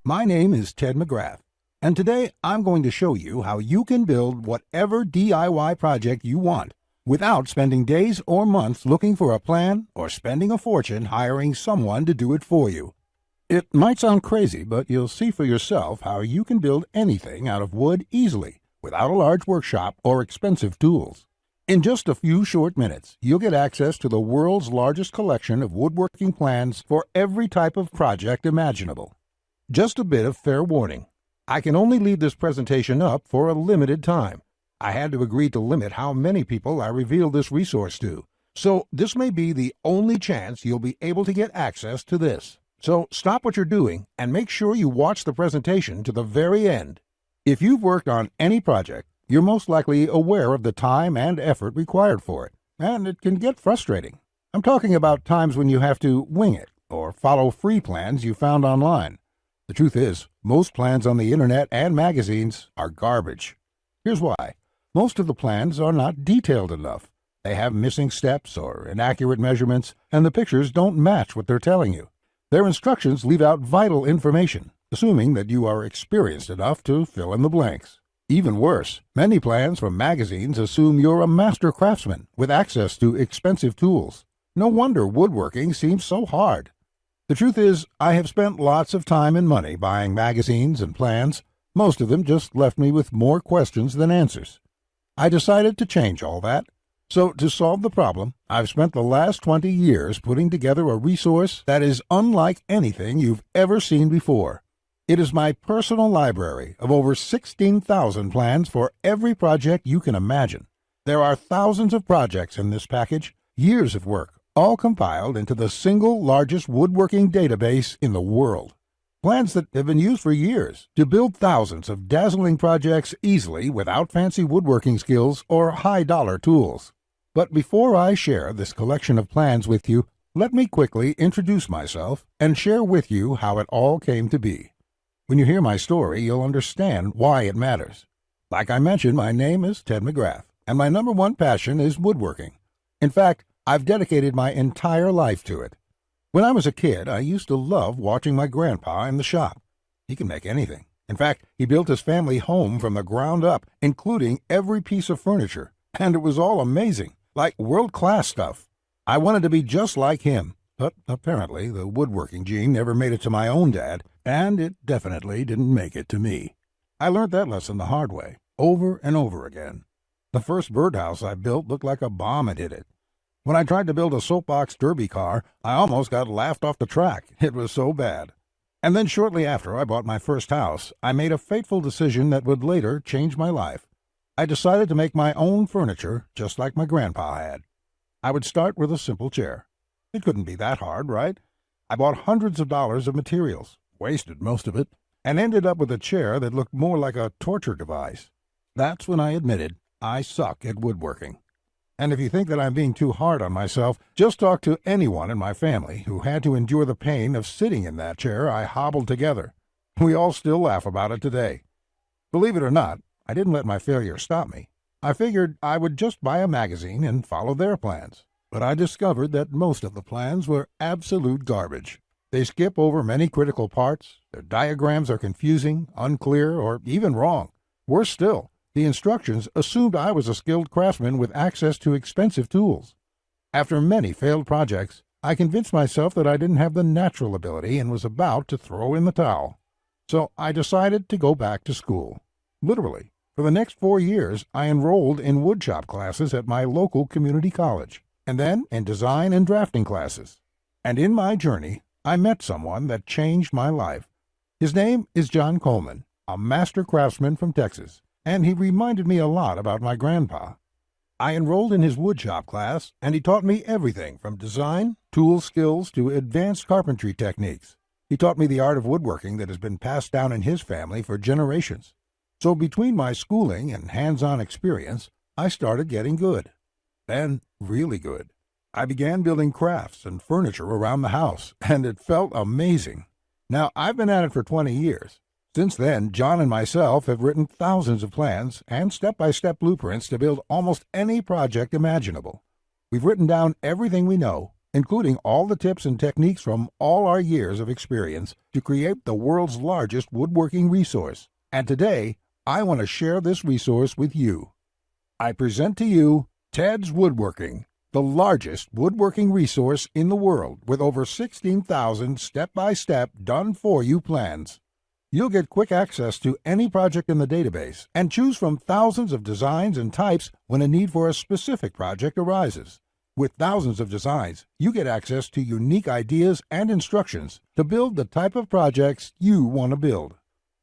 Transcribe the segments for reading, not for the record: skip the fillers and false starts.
My name is Ted McGrath, and today I'm going to show you how you can build whatever DIY project you want without spending days or months looking for a plan or spending a fortune hiring someone to do it for you. It might sound crazy, but you'll see for yourself how you can build anything out of wood easily without a large workshop or expensive tools. In just a few short minutes, you'll get access to the world's largest collection of woodworking plans for every type of project imaginable. Just a bit of fair warning. I can only leave this presentation up for a limited time. I had to agree to limit how many people I reveal this resource to, so this may be the only chance you'll be able to get access to this. So stop what you're doing and make sure you watch the presentation to the very end. If you've worked on any project, you're most likely aware of the time and effort required for it, and it can get frustrating. I'm talking about times when you have to wing it or follow free plans you found online. The truth is, most plans on the internet and magazines are garbage. Here's why. Most of the plans are not detailed enough. They have missing steps or inaccurate measurements, and the pictures don't match what they're telling you. Their instructions leave out vital information, assuming that you are experienced enough to fill in the blanks. Even worse, many plans from magazines assume you're a master craftsman with access to expensive tools. No wonder woodworking seems so hard. The truth is, I have spent lots of time and money buying magazines and plans. Most of them just left me with more questions than answers. I decided to change all that. So to solve the problem, I've spent the last 20 years putting together a resource that is unlike anything you've ever seen before. It is my personal library of over 16,000 plans for every project you can imagine. There are thousands of projects in this package, years of work, all compiled into the single largest woodworking database in the world. Plans that have been used for years to build thousands of dazzling projects easily without fancy woodworking skills or high-dollar tools. But before I share this collection of plans with you, let me quickly introduce myself and share with you how it all came to be. When you hear my story, you'll understand why it matters. Like I mentioned, my name is Ted McGrath, and my number one passion is woodworking. In fact, I've dedicated my entire life to it. When I was a kid, I used to love watching my grandpa in the shop. He can make anything. In fact, he built his family home from the ground up, including every piece of furniture, and it was all amazing. Like world-class stuff. I wanted to be just like him, but apparently the woodworking gene never made it to my own dad, and it definitely didn't make it to me. I learned that lesson the hard way, over and over again. The first birdhouse I built looked like a bomb had hit it. When I tried to build a soapbox derby car, I almost got laughed off the track. It was so bad. And then shortly after I bought my first house, I made a fateful decision that would later change my life. I decided to make my own furniture just like my grandpa had. I would start with a simple chair. It couldn't be that hard, right? I bought hundreds of dollars of materials, wasted most of it, and ended up with a chair that looked more like a torture device. That's when I admitted I suck at woodworking. And if you think that I'm being too hard on myself, just talk to anyone in my family who had to endure the pain of sitting in that chair I hobbled together. We all still laugh about it today. Believe it or not, I didn't let my failure stop me. I figured I would just buy a magazine and follow their plans. But I discovered that most of the plans were absolute garbage. They skip over many critical parts, their diagrams are confusing, unclear, or even wrong. Worse still, the instructions assumed I was a skilled craftsman with access to expensive tools. After many failed projects, I convinced myself that I didn't have the natural ability and was about to throw in the towel. So I decided to go back to school. Literally. For the next 4 years, I enrolled in woodshop classes at my local community college, and then in design and drafting classes. And in my journey, I met someone that changed my life. His name is John Coleman, a master craftsman from Texas, and he reminded me a lot about my grandpa. I enrolled in his woodshop class, and he taught me everything from design, tool skills, to advanced carpentry techniques. He taught me the art of woodworking that has been passed down in his family for generations. So between my schooling and hands-on experience, I started getting good. Then, really good. I began building crafts and furniture around the house, and it felt amazing. Now, I've been at it for 20 years. Since then, John and myself have written thousands of plans and step-by-step blueprints to build almost any project imaginable. We've written down everything we know, including all the tips and techniques from all our years of experience to create the world's largest woodworking resource. And today, I want to share this resource with you. I present to you Tedswoodworking, the largest woodworking resource in the world with over 16,000 step-by-step done-for-you plans. You'll get quick access to any project in the database and choose from thousands of designs and types when a need for a specific project arises. With thousands of designs, you get access to unique ideas and instructions to build the type of projects you want to build.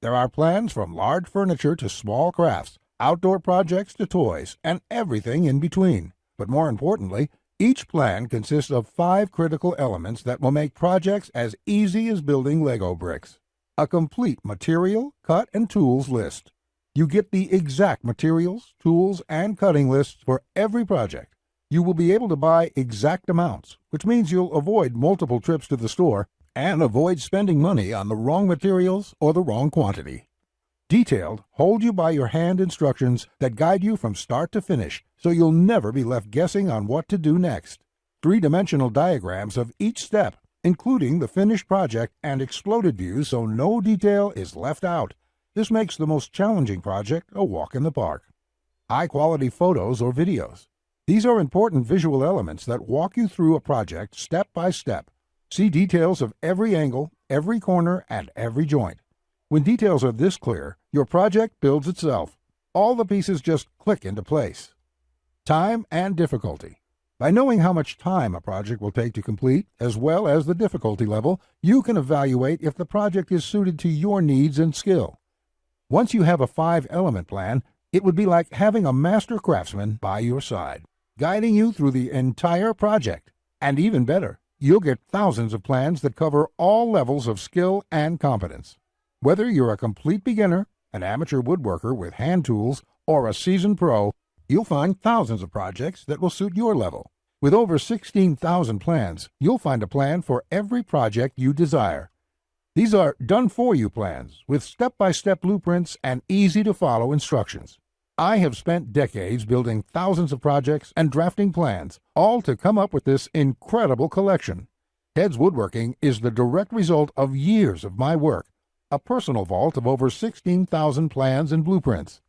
There are plans from large furniture to small crafts, outdoor projects to toys, and everything in between. But more importantly, each plan consists of 5 critical elements that will make projects as easy as building Lego bricks. A complete material, cut, and tools list. You get the exact materials, tools, and cutting lists for every project. You will be able to buy exact amounts, which means you'll avoid multiple trips to the store and avoid spending money on the wrong materials or the wrong quantity. Detailed, hold-you-by-your-hand instructions that guide you from start to finish, so you'll never be left guessing on what to do next. 3-dimensional diagrams of each step, including the finished project and exploded views so no detail is left out. This makes the most challenging project a walk in the park. High-quality photos or videos. These are important visual elements that walk you through a project step by step. See details of every angle, every corner, and every joint. When details are this clear, your project builds itself. All the pieces just click into place. Time and difficulty. By knowing how much time a project will take to complete, as well as the difficulty level, you can evaluate if the project is suited to your needs and skill. Once you have a 5-element plan, it would be like having a master craftsman by your side, guiding you through the entire project. And even better, you'll get thousands of plans that cover all levels of skill and competence. Whether you're a complete beginner, an amateur woodworker with hand tools, or a seasoned pro, you'll find thousands of projects that will suit your level. With over 16,000 plans, you'll find a plan for every project you desire. These are done-for-you plans with step-by-step blueprints and easy-to-follow instructions. I have spent decades building thousands of projects and drafting plans, all to come up with this incredible collection. Tedswoodworking is the direct result of years of my work, a personal vault of over 16,000 plans and blueprints.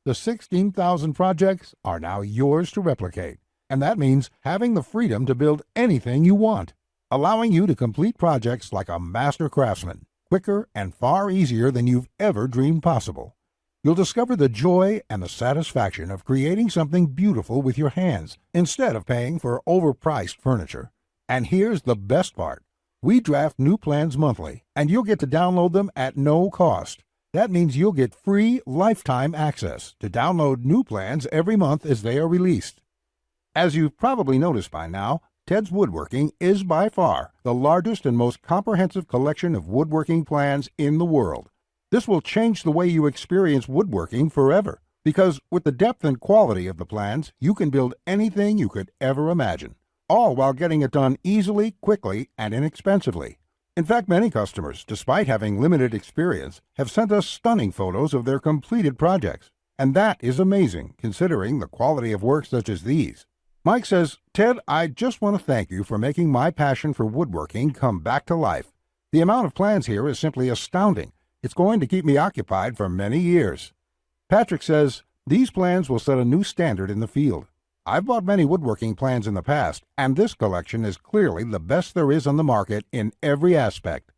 The 16,000 projects are now yours to replicate, and that means having the freedom to build anything you want, allowing you to complete projects like a master craftsman, quicker and far easier than you've ever dreamed possible. You'll discover the joy and the satisfaction of creating something beautiful with your hands instead of paying for overpriced furniture. And here's the best part. We draft new plans monthly, and you'll get to download them at no cost. That means you'll get free lifetime access to download new plans every month as they are released. As you've probably noticed by now, Tedswoodworking is by far the largest and most comprehensive collection of woodworking plans in the world. This will change the way you experience woodworking forever, because with the depth and quality of the plans, you can build anything you could ever imagine, all while getting it done easily, quickly, and inexpensively. In fact, many customers, despite having limited experience, have sent us stunning photos of their completed projects. And that is amazing, considering the quality of work such as these. Mike says, "Ted, I just want to thank you for making my passion for woodworking come back to life. The amount of plans here is simply astounding. It's going to keep me occupied for many years." Patrick says, "These plans will set a new standard in the field. I've bought many woodworking plans in the past, and this collection is clearly the best there is on the market in every aspect."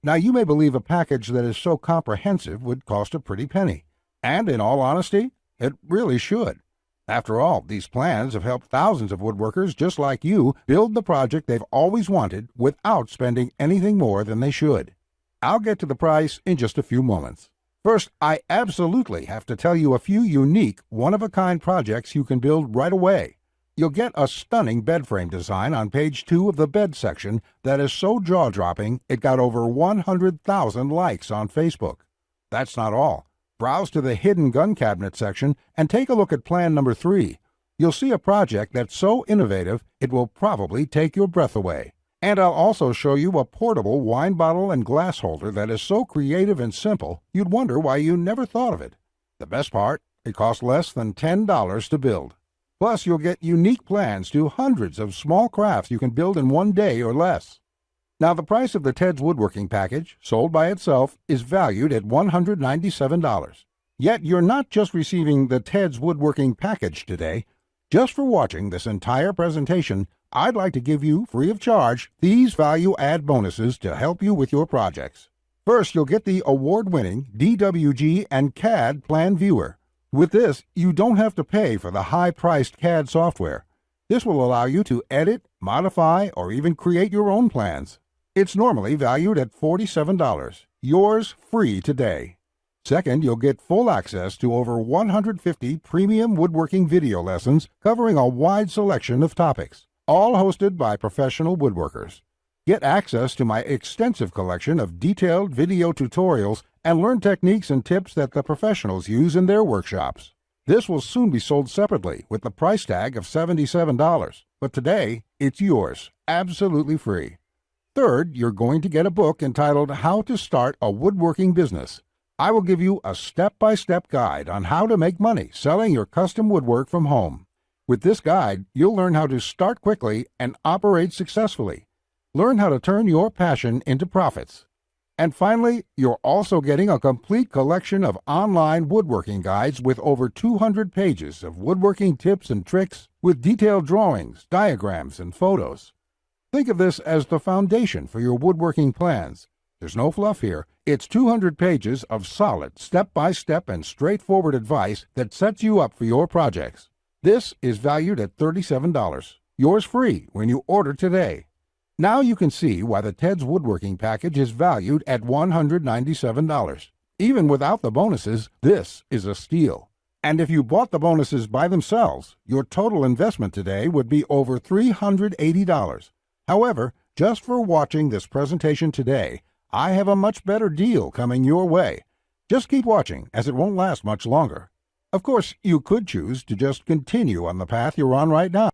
Now, you may believe a package that is so comprehensive would cost a pretty penny. And in all honesty, it really should. After all, these plans have helped thousands of woodworkers just like you build the project they've always wanted without spending anything more than they should. I'll get to the price in just a few moments. First, I absolutely have to tell you a few unique, one-of-a-kind projects you can build right away. You'll get a stunning bed frame design on page 2 of the bed section that is so jaw-dropping it got over 100,000 likes on Facebook. That's not all. Browse to the hidden gun cabinet section and take a look at plan number 3. You'll see a project that's so innovative it will probably take your breath away. And I'll also show you a portable wine bottle and glass holder that is so creative and simple you'd wonder why you never thought of it. The best part, it costs less than $10 to build. Plus, you'll get unique plans to hundreds of small crafts you can build in one day or less. Now, the price of the Ted's Woodworking package, sold by itself, is valued at $197. Yet, you're not just receiving the Ted's Woodworking package today. Just for watching this entire presentation, I'd like to give you, free of charge, these value-add bonuses to help you with your projects. First, you'll get the award-winning DWG and CAD Plan Viewer. With this, you don't have to pay for the high-priced CAD software. This will allow you to edit, modify, or even create your own plans. It's normally valued at $47. Yours free today. Second, you'll get full access to over 150 premium woodworking video lessons covering a wide selection of topics, all hosted by professional woodworkers. Get access to my extensive collection of detailed video tutorials and learn techniques and tips that the professionals use in their workshops. This will soon be sold separately with the price tag of $77, but today it's yours, absolutely free. Third, you're going to get a book entitled How to Start a Woodworking Business. I will give you a step-by-step guide on how to make money selling your custom woodwork from home. With this guide, you'll learn how to start quickly and operate successfully. Learn how to turn your passion into profits. And finally, you're also getting a complete collection of online woodworking guides with over 200 pages of woodworking tips and tricks with detailed drawings, diagrams, and photos. Think of this as the foundation for your woodworking plans. There's no fluff here. It's 200 pages of solid, step-by-step and straightforward advice that sets you up for your projects. This is valued at $37. Yours free when you order today. Now you can see why the Ted's Woodworking package is valued at $197. Even without the bonuses, this is a steal. And if you bought the bonuses by themselves, your total investment today would be over $380. However, just for watching this presentation today, I have a much better deal coming your way. Just keep watching, as it won't last much longer. Of course, you could choose to just continue on the path you're on right now.